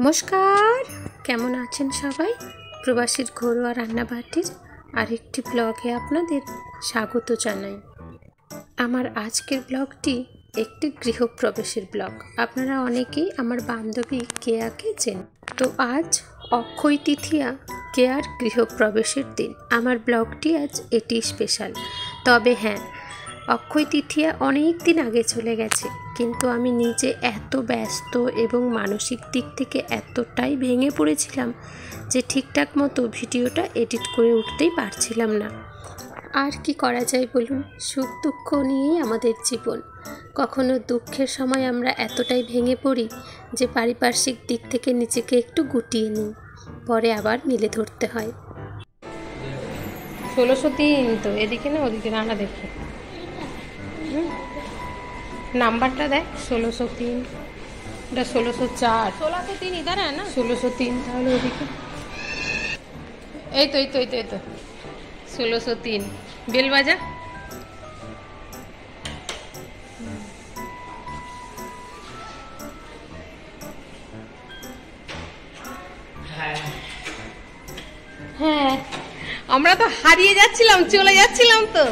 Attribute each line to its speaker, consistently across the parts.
Speaker 1: নমস্কার, কেমন আছেন সবাই? প্রবাসীর ঘরোয়া রান্নাবাটির আরেকটি ব্লগে আপনাদের স্বাগত জানাই। আমার আজকের ব্লগটি একটি গৃহপ্রবেশের ব্লগ। আপনারা অনেকেই আমার বান্ধবী কেয়াকে চেনেন। তো আজ অক্ষয় তৃতীয়া, কেয়ার গৃহপ্রবেশের দিন। আমার ব্লগটি আজ এটি স্পেশাল। তবে হ্যাঁ, অক্ষয় তৃতীয়া অনেক দিন আগে চলে গেছে, কিন্তু আমি নিজে এত ব্যস্ত এবং মানসিক দিক থেকে এতটাই ভেঙে পড়েছিলাম যে ঠিকঠাক মতো ভিডিওটা এডিট করে উঠতেই পারছিলাম না। আর কি করা যায় বলুন, সুখ দুঃখ নিয়েই আমাদের জীবন। কখনো দুঃখের সময় আমরা এতটাই ভেঙে পড়ি যে পারিপার্শ্বিক দিক থেকে নিজেকে একটু গুটিয়ে নিই, পরে আবার মিলে ধরতে হয়। 1603 তো এদিকে না ওদিকে রান্না দেখে নাম্বারটা দেখ, 1603, এটা 1604,
Speaker 2: 1603 इधर है ना,
Speaker 1: 1603 তাহলে ওদিকে এই তো 1603 বেলবাজা।
Speaker 2: হ্যাঁ আমরা তো হারিয়ে যাচ্ছিলাম, চলে যাচ্ছিলাম তো।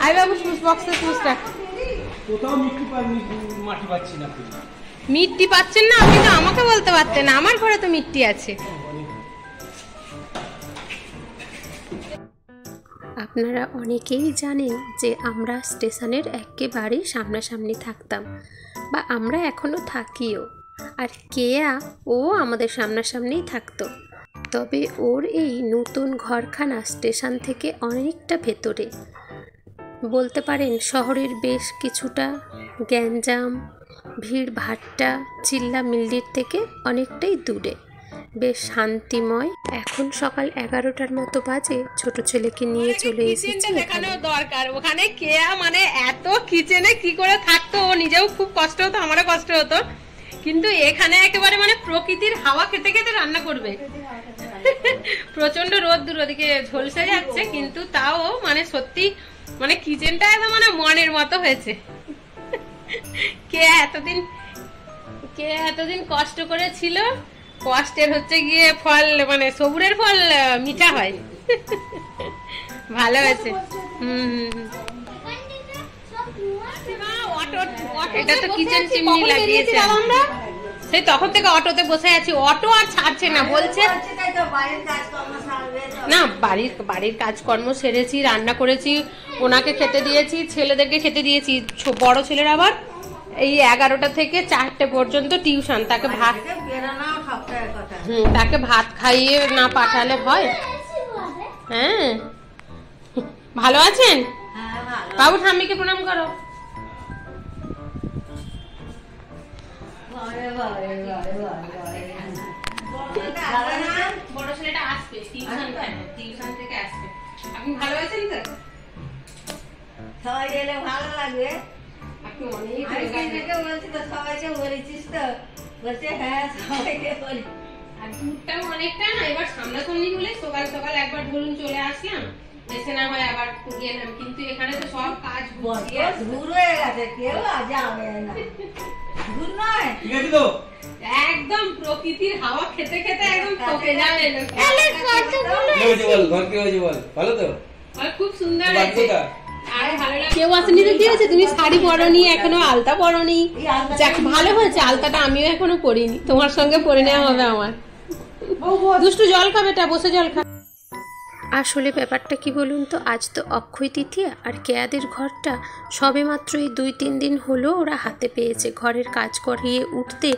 Speaker 2: আই বাবু সুস বক্সে সুসটা
Speaker 3: কোথাও মাটি পাচ্ছি না।
Speaker 2: মিট্টি পাচ্ছেন না? আপনি তো আমাকে বলতে পারতেন, আমার ঘরে তো মিট্টি আছে।
Speaker 1: আপনারা অনেকেই জানেন যে আমরা স্টেশনের একেবারে সামনাসামনি থাকতাম, বা আমরা এখনো থাকিও। আর কেয়া ও আমাদের সামনাসামনিই থাকতো। তবে ওর এই নতুন ঘরখানা স্টেশন থেকে অনেকটা ভেতরে, বলতে পারেন শহরের বেশ কিছুটা গ্যাঞ্জাম, ভিড় ভাট্টা, চিল্লামিল্লির থেকে অনেকটাই দূরে, বেশ শান্তিময়। এখন সকাল 11টার মতো বাজে। ছোট ছেলেকে নিয়ে চলে এসেছি
Speaker 2: দেখানো দরকার। ওখানে কেয়া মানে এত কিচেনে কি করে থাকতো, ও নিজেও খুব কষ্ট হতো, আমারও কষ্ট হতো, কিন্তু এখানে একেবারে মানে প্রকৃতির হাওয়া খেতে খেতে রান্না করবে। প্রচন্ড রোদ, ওদিকে ঝলসে যাচ্ছে, কিন্তু তাও মানে সত্যি মানে কিচেনটা একদম মানে মনের মতো হয়েছে। কে এতদিন কষ্ট করেছিল, কষ্টের হচ্ছে গিয়ে ফল, মানে সবুরের ফল মিঠা হয়। ভালো হয়েছে। এটা তো কিচেন চিমনি লাগিয়েছে। সেই তখন থেকে অটোতে বসে আছি, অটো আর ছাড়ছে না, বলছে না বাড়ির কাজকর্ম সেরেছি, রান্না করেছি, ওনাকে খেতে দিয়েছি, ছেলেদেরকে খেতে দিয়েছি। বড় ছেলের আবার এই 11টা থেকে 4টে পর্যন্ত টিউশন, তাকে ভাত খাইয়ে না পাঠালে হয়? হ্যাঁ, ভালো আছেন বাবু? ঠাম্মিকে প্রণাম করো। বড় ছেলেটা আসবে টিউশন থেকে আসবে। আপনি ভালো আছেন তো?
Speaker 4: সবাই এলে ভালো লাগবে।
Speaker 2: আপনি অনেক
Speaker 4: বলছি তো, সবাইকে বলেছিস তো? বলছে হ্যাঁ সবাইকে বলি।
Speaker 2: আর দূরটাও অনেকটা না, এবার সামনাসামনি হলে সকাল সকাল একবার ধরুন চলে আসলাম, এসে না হয় আবার গেলাম, কিন্তু এখানে তো সব কাজ
Speaker 4: দূর হয়ে গেছে, কেউ যাবে না। দূর নয়,
Speaker 3: ঠিক আছে তো?
Speaker 2: একদম প্রকৃতির হাওয়া খেতে খেতে একদম পকে যাবে।
Speaker 3: ভালো তো?
Speaker 2: খুব সুন্দর হয়েছে। কেউ আসেনি তো, কি হয়েছে? তুমি শাড়ি পরনি, এখনো আলতা পরনি। যাক ভালো হয়েছে, আলতাটা আমিও এখনো পরিনি, তোমার সঙ্গে পরে নেওয়া হবে আমার। দুষ্টু জল খাবে, বসে জল খা।
Speaker 1: আসলে ব্যাপারটা কি বলুন তো, আজ তো অক্ষয় তৃতীয়া, আর কেয়াদের ঘরটা সবে মাত্র এই 2-3 দিন হলো ওরা হাতে পেয়েছে। ঘরের কাজ করিয়ে উঠতে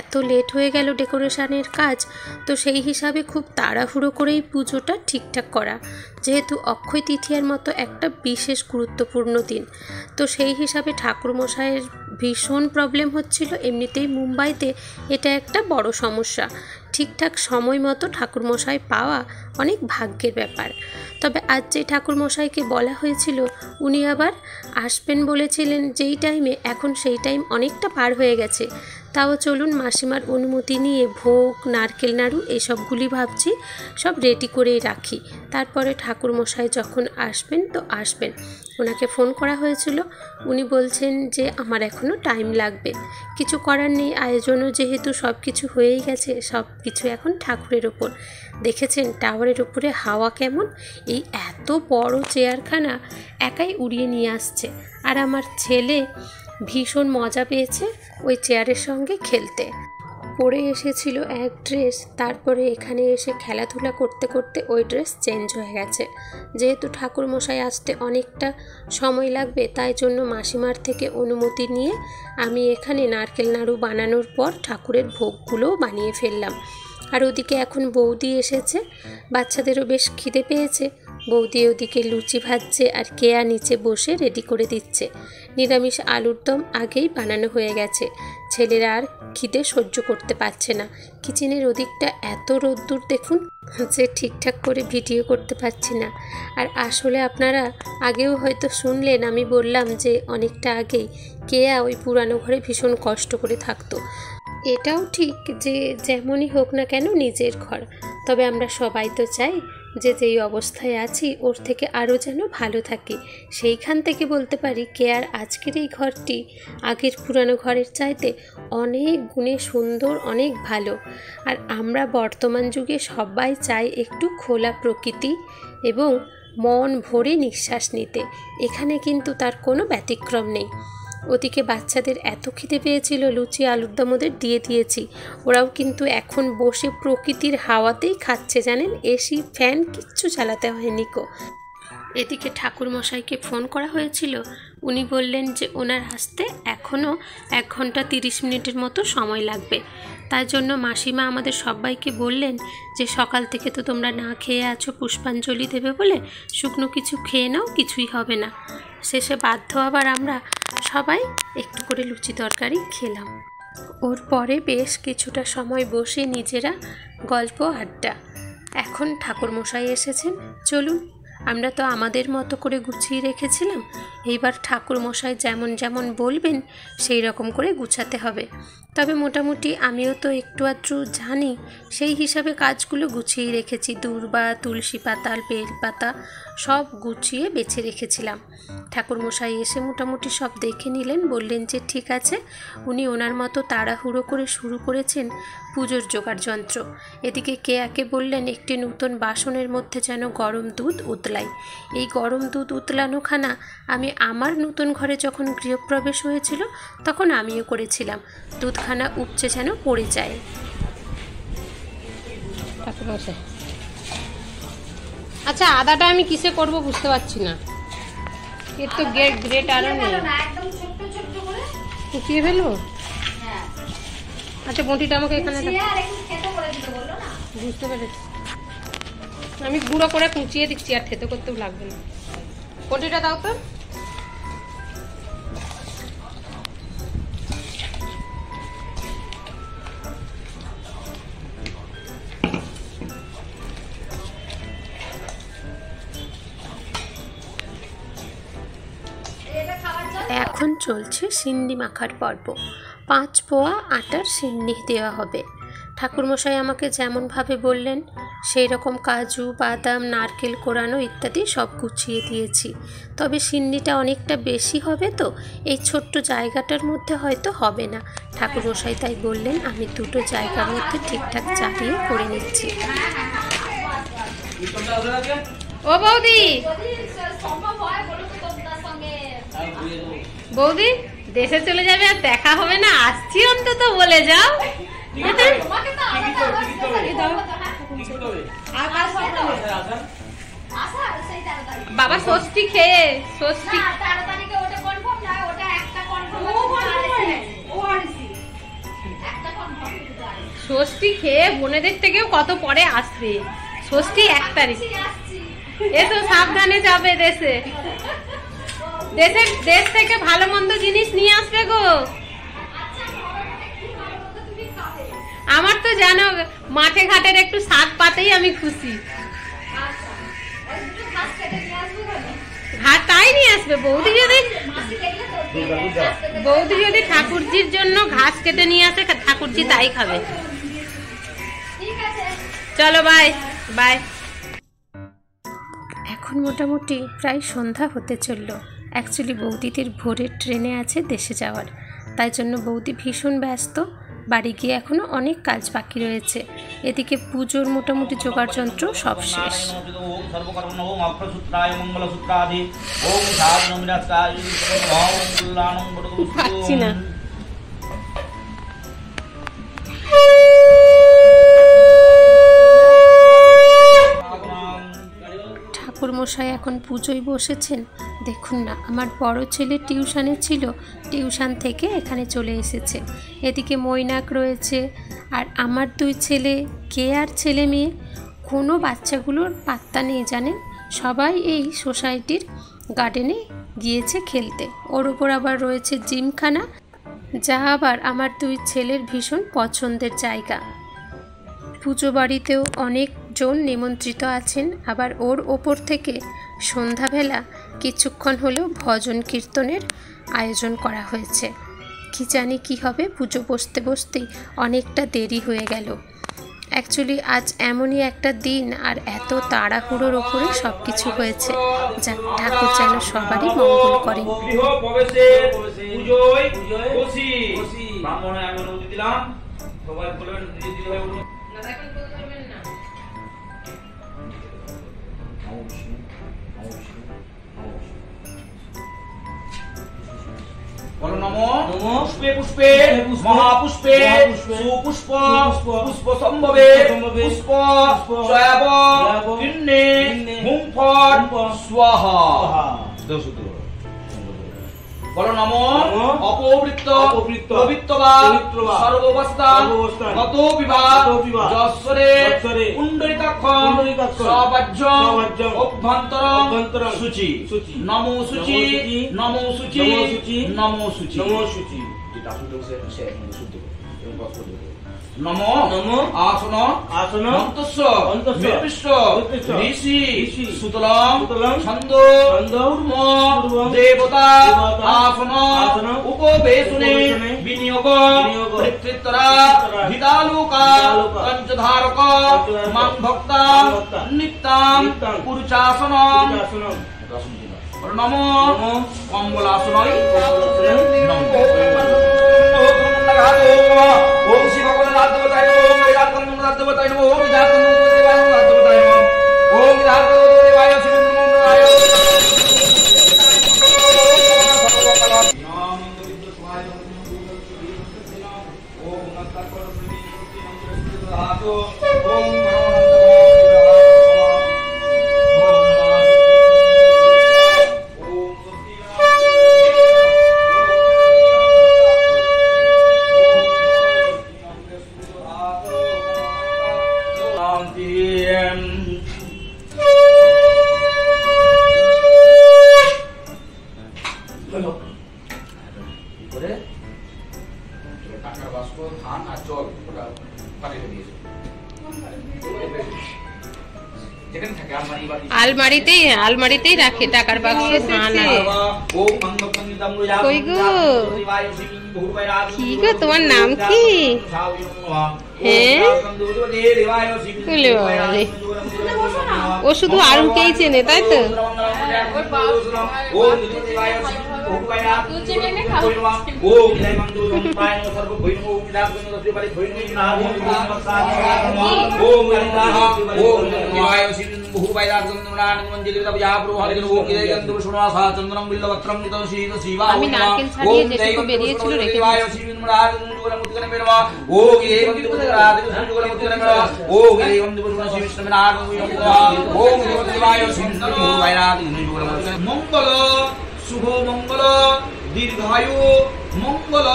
Speaker 1: এত লেট হয়ে গেল ডেকোরেশনের কাজ, তো সেই হিসাবে খুব তাড়াহুড়ো করেই পুজোটা ঠিকঠাক করা, যেহেতু অক্ষয় তৃতীয়ার মতো একটা বিশেষ গুরুত্বপূর্ণ দিন। তো সেই হিসাবে ঠাকুরমশাইয়ের ভীষণ প্রবলেম হচ্ছিল। এমনিতেই মুম্বাইতে এটা একটা বড় সমস্যা, ঠিকঠাক সময় মতো ঠাকুরমশাই পাওয়া অনেক ভাগ্যের ব্যাপার। তবে আজ যে ঠাকুরমশাইকে বলা হয়েছিল, উনি আবার আসবেন বলেছিলেন যেই টাইমে, এখন সেই টাইম অনেকটা পার হয়ে গেছে। তাও চলুন মাসিমার অনুমতি নিয়ে ভোগ, নারকেল নাড়ু এসবগুলি ভাবছি সব রেডি করেই রাখি। তারপরে ঠাকুরমশাই যখন আসবেন তো আসবেন। ওনাকে ফোন করা হয়েছিল, উনি বলছেন যে আমার এখনও টাইম লাগবে। কিছু করার নেই, আয়োজনও যেহেতু সব কিছু হয়েই গেছে, সব কিছু এখন ঠাকুরের ওপর। দেখেছেন টাওয়ারের ওপরে হাওয়া কেমন, এই এত বড় চেয়ারখানা একাই উড়িয়ে নিয়ে আসছে। আর আমার ছেলে ভীষণ মজা পেয়েছে ওই চেয়ারের সঙ্গে খেলতে। পরে এসেছিল এক ড্রেস, তারপরে এখানে এসে খেলাধুলা করতে করতে ওই ড্রেস চেঞ্জ হয়ে গেছে। যেহেতু ঠাকুরমশাই আসতে অনেকটা সময় লাগবে, তাই জন্য মাসিমার থেকে অনুমতি নিয়ে আমি এখানে নারকেল নাড়ু বানানোর পর ঠাকুরের ভোগগুলোও বানিয়ে ফেললাম। আর ওদিকে এখন বৌদি এসেছে, বাচ্চাদেরও বেশ খিদে পেয়েছে। বৌদি ওদিকে লুচি ভাজছে আর কেয়া নিচে বসে রেডি করে দিচ্ছে। নিরামিষ আলুর দম আগেই বানানো হয়ে গেছে। ছেলেরা আর খিদে সহ্য করতে পারছে না। কিচেনের ওদিকটা এত রোদ্দুর দেখুন যে ঠিকঠাক করে ভিডিও করতে পারছি না। আর আসলে আপনারা আগেও হয়তো শুনলেন, আমি বললাম যে অনেকটা আগেই কেয়া ওই পুরানো ঘরে ভীষণ কষ্ট করে থাকতো। এটাও ঠিক যে যেমনই হোক না কেন নিজের ঘর, তবে আমরা সবাই তো চাই যে যেই অবস্থায় আছি ওর থেকে আরও যেন ভালো থাকি। সেইখান থেকে বলতে পারি কেয়ার আজকের এই ঘরটি আগের পুরানো ঘরের চাইতে অনেক গুণে সুন্দর, অনেক ভালো। আর আমরা বর্তমান যুগে সবাই চাই একটু খোলা প্রকৃতি এবং মন ভরে নিঃশ্বাস নিতে। এখানে কিন্তু তার কোনো ব্যতিক্রম নেই। ওদিকে বাচ্চাদের এত খিদে পেয়েছিল, লুচি আলুর দম ওদের দিয়ে দিয়েছি। ওরাও কিন্তু এখন বসে প্রকৃতির হাওয়াতেই খাচ্ছে, জানেন, এসি ফ্যান কিচ্ছু চালাতে হয়নি কো। এদিকে ঠাকুরমশাইকে ফোন করা হয়েছিল, উনি বললেন যে ওনার আসতে এখনও 1 ঘন্টা 30 মিনিটের মতো সময় লাগবে। তার জন্য মাসিমা আমাদের সবাইকে বললেন যে সকাল থেকে তো তোমরা না খেয়ে আছো, পুষ্পাঞ্জলি দেবে বলে শুকনো কিছু খেয়ে নাও, কিছুই হবে না। শেষে বাধ্য আবার আমরা সবাই একটু করে লুচি তরকারি খেলাম। ওর পরে বেশ কিছুটা সময় বসে নিজেরা গল্প আড্ডা। এখন ঠাকুরমশাই এসেছেন, চলুন আমরা তো আমাদের মতো করে গুছিয়ে রেখেছিলাম, এইবার ঠাকুরমশাই যেমন যেমন বলবেন সেই রকম করে গুছাতে হবে। তবে মোটামুটি আমিও তো একটু আধটু জানি, সেই হিসাবে কাজগুলো গুছিয়ে রেখেছি। দূর্বা, তুলসী পাতা, বেলপাতা সব গুছিয়ে বেছে রেখেছিলাম। ঠাকুরমশাই এসে মোটামুটি সব দেখে নিলেন, বললেন যে ঠিক আছে। উনি ওনার মতো তাড়াহুড়ো করে শুরু করেছেন পুজোর জোগাড় যন্ত্র। এদিকে কেয়াকে বললেন একটি নতুন বাসনের মধ্যে যেন গরম দুধ উতলাই। এই গরম দুধ উতলানোখানা আমি আমার নতুন ঘরে যখন গৃহপ্রবেশ হয়েছিল তখন আমিও করেছিলাম। দুধখানা উপচে যেন পড়ে যায়।
Speaker 2: আচ্ছা, আদাটা আমি কিসে করব বুঝতে পারছি না। এর তো গ্রেট আরো নেই,
Speaker 4: একদম ছোট্ট ছোট্ট করে
Speaker 2: কুচিয়ে ফেলবো।
Speaker 4: হ্যাঁ,
Speaker 2: আচ্ছা, বটিটা আমাকে এখানে
Speaker 4: কুচিয়ে আর একটু খেতে করে দিতে বললো না।
Speaker 2: বুঝতে পেরেছি, আমি গুঁড়ো করে কুচিয়ে দিচ্ছি, আর খেতে করতেও লাগবে না। বটিটা দাও তো।
Speaker 1: এখন চলছে সিন্নি মাখার পর্ব। 5 পোয়া আটার সিন্নি দেওয়া হবে। ঠাকুরমশাই আমাকে যেমনভাবে বললেন সেই রকম কাজু, বাদাম, নারকেল কোরানো ইত্যাদি সব গুছিয়ে দিয়েছি। তবে সিন্নিটা অনেকটা বেশি হবে তো এই ছোট্ট জায়গাটার মধ্যে হয়তো হবে না। ঠাকুরমশাই তাই বললেন আমি 2টো জায়গার মধ্যে ঠিকঠাক চালিয়ে করে নিচ্ছি।
Speaker 2: ও বৌদি, বৌদি দেশে চলে যাবে আর দেখা হবে না, আসছি অন্তত বলে যাও। বাবা ষষ্ঠী খেয়ে, ষষ্ঠী ষষ্ঠী খেয়ে বোনেদের থেকেও কত পরে আসবে। ষষ্ঠী 1 তারিখ। এসো, সাবধানে যাবে দেশে। দেশ থেকে ভালো মন্দ জিনিস নিয়ে আসবে গো। আমার তো জানো মাঠে ঘাটের একটু শাক পাতেই আমি খুশি। তাই নিয়ে আসবে। বৌদি যদি ঠাকুরজির জন্য ঘাস কেটে নিয়ে আসে, ঠাকুরজি তাই খাবে। চলো বাই বাই।
Speaker 1: এখন মোটামুটি প্রায় সন্ধ্যা হতে চলল। অ্যাকচুয়ালি বৌদিদের ভোরের ট্রেনে আছে দেশে যাওয়ার, তাই জন্য বৌদি ভীষণ ব্যস্ত। বাড়ি গিয়ে এখনও অনেক কাজ বাকি রয়েছে। এদিকে পুজোর মোটামুটি জোগাড় যন্ত্র সব শেষ।
Speaker 2: পাচ্ছি না।
Speaker 1: ঠাকুরমশাই এখন পুজোয় বসেছেন। দেখুন না, আমার বড় ছেলে টিউশনে ছিল, টিউশন থেকে এখানে চলে এসেছে। এদিকে মৈনাক রয়েছে, আর আমার 2 ছেলে, কে আর ছেলে মেয়ে, কোনো বাচ্চাগুলোর পাত্তা নেই জানেন। সবাই এই সোসাইটির গার্ডেনে গিয়েছে খেলতে। ওর ওপর আবার রয়েছে জিমখানা, যা আবার আমার 2 ছেলের ভীষণ পছন্দের জায়গা। পুজো বাড়িতেও অনেকজন নিমন্ত্রিত আছেন। আবার ওর ওপর থেকে সন্ধ্যাবেলা কিছুক্ষণ হলেও ভজন কীর্তনের আয়োজন করা হয়েছে। কি জানি কি হবে, পুজো বসতে বসতেই অনেকটা দেরি হয়ে গেল। অ্যাকচুয়ালি আজ এমনই একটা দিন, আর এত তাড়াহুড়োর ওপরে সব কিছু হয়েছে। যাক, ঠাকুর যেন সবারই মঙ্গল করেন।
Speaker 5: পুষ্পে পুষ্পে মহাপুষ্পে সুপুষ্প পুষ্প সম্ভবে পুষ্প কিন্নে হুংফট স্বাহা। বলো নমো অপবৃত্ত পবিত্রবা সর্ববস্থা গত বিবাহ যশ্বরে কুণ্ডলিকাক্ষম সবাজ্যম অভ্যন্তর সূচি নমো সূচি নমো সূচি নমো সূচি নমো সূচি। নমো নমো আসন আসন অন্তস্য নির্বিষ্ট ঋষি সুতলং ছন্দ কূর্ম দেবতা আসন উপবেশনে বিনিয়োগ পৃথিত্তরা হিতালোকা পঞ্চধারক মাং ভক্তা নিত্যাং পুরুষাসনম। নমো কম্বলাসনায় ওম শিব ভগবান দেবতায় নমঃ। ওম বিরাটকর্ণ দেবতায় নমঃ। ওম বিরাটকর্ণ দেবতায় নমঃ। ওম বিরাটকর্ণ দেবায় শ্রী নমঃ।
Speaker 2: আলমারিতেই রাখে টাকার বাক্স, ধান। কই গো, কি গো তোমার নাম কি? হ্যাঁ, ও শুধু আরুকেই চেনে, তাই তো? আমি নারকেল ছাড়িয়ে যেটুকু বেরিয়েছিল রেখে
Speaker 5: মঙ্গল শুভ মঙ্গল দীর্ঘায়ু মঙ্গল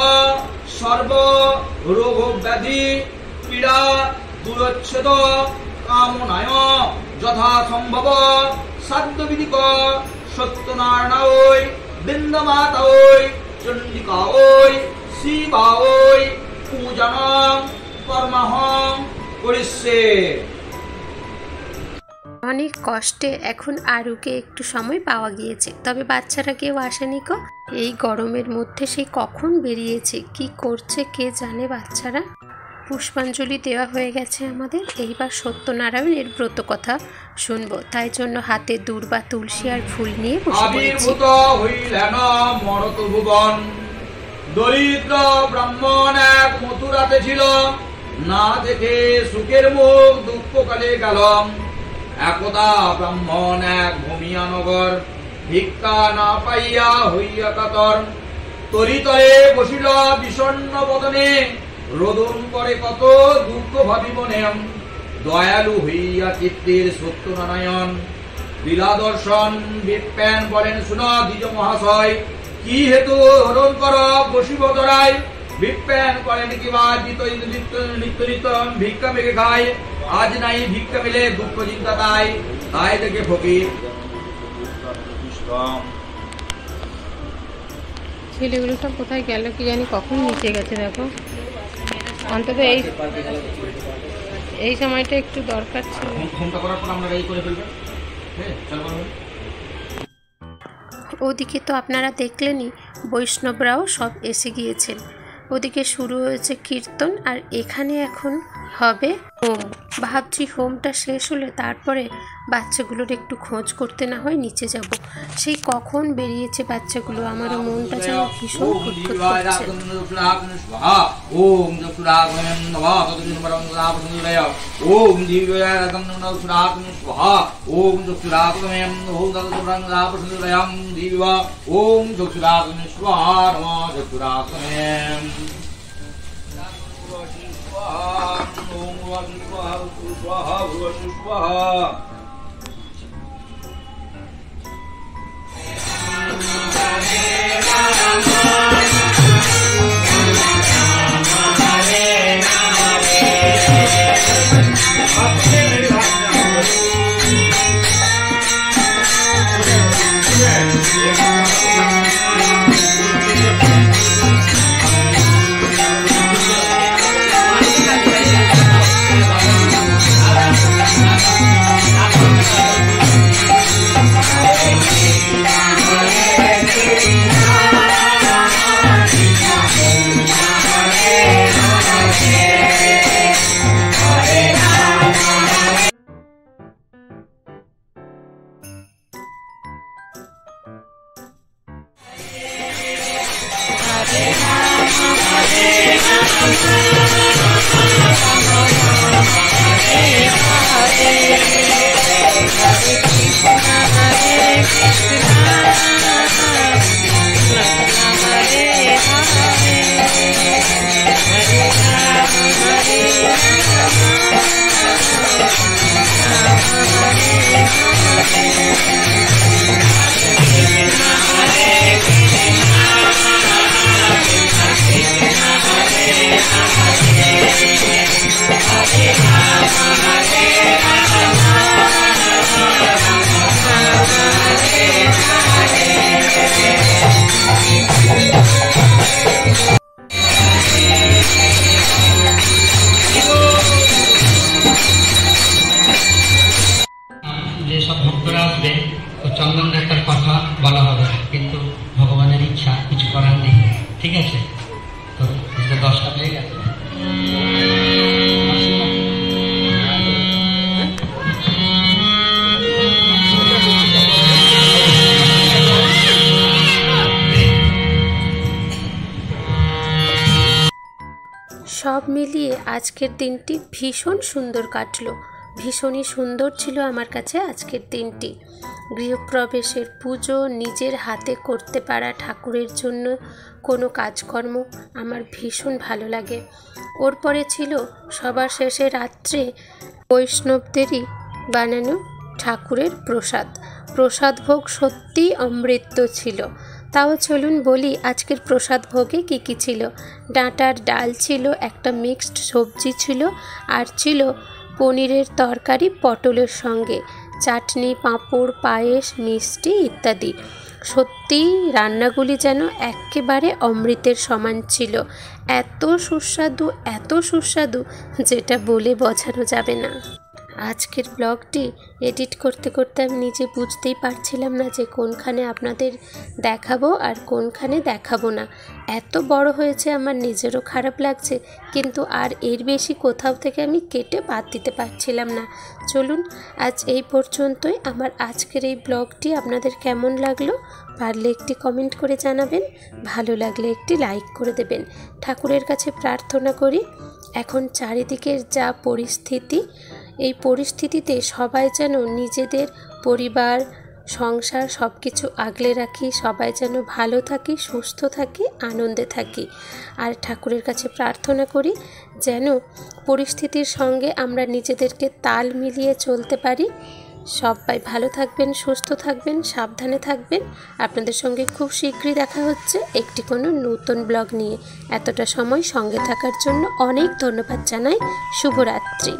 Speaker 5: সর্ব রোগ ব্যাধি পীড়া দূরচ্ছেদ কামনায় যথা সম্ভব সাধ্যবিধিক সত্যনারায়ণ বৃন্দমাতা চণ্ডিকা শিবা পূজনং কর্মহং করিষ্যে।
Speaker 1: অনেক কষ্টে এখন আরুকে একটু সময় পাওয়া গিয়েছে, তবে বাচ্চারা কেউ আসেনি কো। এই গরমের মধ্যে সেই কখন বেরিয়েছে, কি করছে কে জানে বাচ্চারা। পুষ্পাঞ্জলি দেওয়া হয়ে গেছে আমাদের, এইবার সত্যনারায়ণের ব্রত কথা শুনবো, তাই জন্য হাতে দূর্বা তুলসী আর ফুল নিয়ে বসে পড়েছি।
Speaker 5: আবির্ভূত হইলেন মরত ভুবন, দরিদ্র ব্রাহ্মণ এক মথুরাতে ছিল, না দেখে সুখের মুখ দুঃখকালে গেল। একদা ব্রাহ্মণ এক ভূমিয়া নগর, ভিক্ষা না পাইয়া হইয়া কাতর, তরিতরে বসিল বিষণ্ণ বদনে, রোদন করে কত দুঃখ ভাবি মনে। দয়ালু হইয়া চিত্তের সত্যনারায়ণ, লীলা দর্শন বিজ্ঞান বলেন শুন দ্বিজ মহাশয়, কি হেতু হরণ কর বসিব দরায়। বিজ্ঞান করেন কিবা নিত্য নিত্য ভিক্ষা মেঘে খায়, আজ নাই ভিক্ষা মিলে দুঃখ চিন্তা তাই, তাই দেখে ফকির।
Speaker 2: ছেলেগুলো সব কোথায় গেল কি জানি, কখন নিচে গেছে দেখো। অন্তত এই সময়টা একটু দরকার ছিল।
Speaker 5: ফোনটা করার পর আমরা এই করে ফেলবেন।
Speaker 1: ওদিকে তো আপনারা দেখলেনই, বৈষ্ণবরাও সব এসে গিয়েছেন। ওদিকে শুরু হয়েছে কীর্তন, আর এখানে এখন হবে হোম। ভাবছি হোমটা শেষ হলে তারপরে বাচ্চাগুলোর একটু খোঁজ করতে না হয় নিচে যাব। সেই কখন বেরিয়েছে বাচ্চাগুলো, আমারও মনটা যেন ভীষণ খুঁতখুত করছে।
Speaker 5: ওম চক্ষুরাগ্নম নমঃ তদবিম্বরং রাবসুনিলয়, ওম দিব্যারাগম নমঃ চক্ষুরাগ্নম স্বাহা, ওম চক্ষুরাগ্নম ওম তদবিম্বরং রাবসুনিলয়ম দিব্যা, ওম চক্ষুরাগ্নম স্বাহা নমঃ চক্ষুরাগ্নম। ওম স্বাহা স্বাহা
Speaker 6: যেসব ভক্তরা আসবে তো চন্দন একটা কথা বলা হবে, কিন্তু ভগবানের ইচ্ছা কিছু করার নেই। ঠিক আছে, তো 10টা বেজে গেছে।
Speaker 1: সব মিলিয়ে আজকের দিনটি ভীষণ সুন্দর কাটলো, ভীষণই সুন্দর ছিল আমার কাছে আজকের দিনটি। গৃহপ্রবেশের পুজো, নিজের হাতে করতে পারা ঠাকুরের জন্য কোনো কাজকর্ম আমার ভীষণ ভালো লাগে। ওর পরে ছিল সবার শেষে রাত্রে বৈষ্ণবদেরই বানানো ঠাকুরের প্রসাদ ভোগ সত্যি অমৃত ছিল। তাও চলুন বলি আজকের প্রসাদ ভোগে কী কী ছিল। ডাঁটার ডাল ছিল, একটা মিক্সড সবজি ছিল, আর ছিল পনিরের তরকারি পটলের সঙ্গে, চাটনি, পাঁপড়, পায়েস, মিষ্টি ইত্যাদি। সত্যি রান্নাগুলি যেন একেবারে অমৃতের সমান ছিল। এত সুস্বাদু যেটা বলে বোঝানো যাবে না। আজকের ব্লগটি এডিট করতে করতে আমি নিজে বুঝতেই পারছিলাম না যে কোনখানে আপনাদের দেখাবো আর কোনখানে দেখাবো না। এত বড় হয়েছে আমার নিজেরও খারাপ লাগছে, কিন্তু আর এর বেশি কোথাও থেকে আমি কেটে বাদ দিতে পারছিলাম না। চলুন আজ এই পর্যন্তই। আমার আজকের এই ব্লগটি আপনাদের কেমন লাগলো পারলে একটি কমেন্ট করে জানাবেন, ভালো লাগলে একটি লাইক করে দেবেন। ঠাকুরের কাছে প্রার্থনা করি এখন চারিদিকের যা পরিস্থিতি, এই পরিস্থিতিতে সবাই যেন নিজেদের পরিবার সংসার সব কিছু আগলে রাখি, সবাই যেন ভালো থাকি, সুস্থ থাকি, আনন্দে থাকি। আর ঠাকুরের কাছে প্রার্থনা করি যেন পরিস্থিতির সঙ্গে আমরা নিজেদেরকে তাল মিলিয়ে চলতে পারি। সবাই ভালো থাকবেন, সুস্থ থাকবেন, সাবধানে থাকবেন। আপনাদের সঙ্গে খুব শীঘ্রই দেখা হচ্ছে একটি কোনো নতুন ব্লগ নিয়ে। এতটা সময় সঙ্গে থাকার জন্য অনেক ধন্যবাদ জানাই। শুভরাত্রি।